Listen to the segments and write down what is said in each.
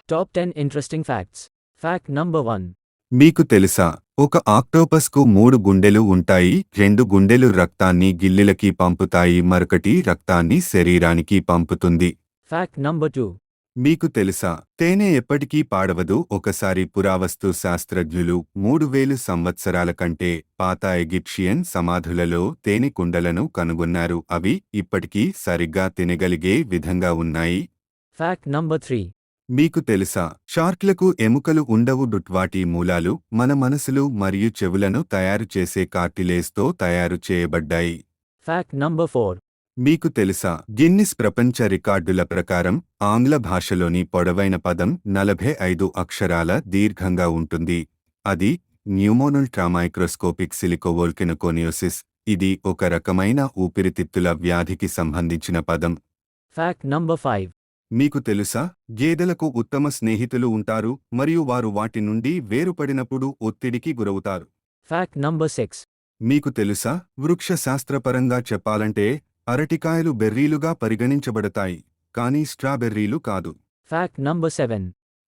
Top 10 interesting facts. Fact number 1. మీకు తెలుసా ఒక ఆక్టోపస్కు 3 గుండెలు ఉంటాయి. 2 గుండెలు రక్తాన్ని గిల్లెలకి పంపుతాయి, మరొకటి రక్తాన్ని శరీరానికి పంపుతుంది. Fact number 2. మీకు తెలుసా తేనె ఎప్పటికీ పాడవదు. ఒకసారి పురావస్తు శాస్త్రజ్ఞులు 3000 సంవత్సరాల కంటే పాత ఎగిప్షియన్ సమాధులలో తేనె కుండలను కనుగొన్నారు. అవి ఇప్పటికీ సరిగ్గా తినగలిగే విధంగా ఉన్నాయి. Fact number 3. మీకు తెలుసా షార్క్లకు ఎముకలు ఉండవు. వాటి మూలాలు మన మనసులు మరియు చెవులను తయారు చేసే కార్టిలేజ్తో తయారు చేయబడ్డాయి. Fact number 4. మీకు తెలుసా గిన్నిస్ ప్రపంచ రికార్డుల ప్రకారం ఆంగ్ల భాషలోని పొడవైన పదం 45 అక్షరాల దీర్ఘంగా ఉంటుంది. అది న్యూమోనల్ ట్రామైక్రోస్కోపిక్ సిలికోవోల్కెనోకోనియోసిస్. ఇది ఒక రకమైన ఊపిరితిత్తుల వ్యాధికి సంబంధించిన పదం. Fact number 5. మీకు తెలుసా గేదెలకు ఉత్తమ స్నేహితులు ఉంటారు మరియు వారు వాటి నుండి వేరుపడినప్పుడు ఒత్తిడికి గురవుతారు. Fact number 6. మీకు తెలుసా వృక్ష శాస్త్రపరంగా చెప్పాలంటే అరటికాయలు బెర్రీలుగా పరిగణించబడతాయి, కానీ స్ట్రాబెర్రీలు కాదు. Fact number 7.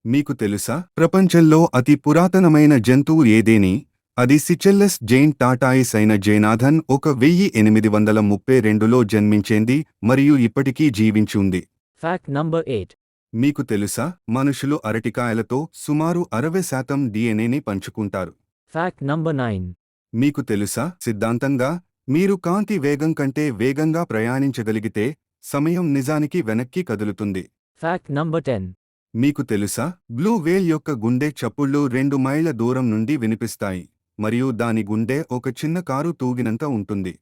మీకు తెలుసా ప్రపంచంలో అతి పురాతనమైన జంతువు ఏదేని? అది సిచెల్లస్ జైన్ టాటాయిస్ అయిన జైనాథన్ 1832లో జన్మించింది మరియు ఇప్పటికీ జీవించి ఉంది. Fact number 8. మీకు తెలుసా మనుషులు అరటికాయలతో సుమారు 60% డిఎన్ఏని పంచుకుంటారు. Fact number 9. మీకు తెలుసా సిద్ధాంతంగా మీరు కాంతి వేగం కంటే వేగంగా ప్రయాణించగలిగితే సమయం నిజానికి వెనక్కి కదులుతుంది. Fact number 10. మీకు తెలుసా బ్లూ వేల్ యొక్క గుండె చప్పుళ్ళు 2 మైళ్ళ దూరం నుండి వినిపిస్తాయి మరియు దాని గుండె ఒక చిన్న కారు తూగినంత ఉంటుంది.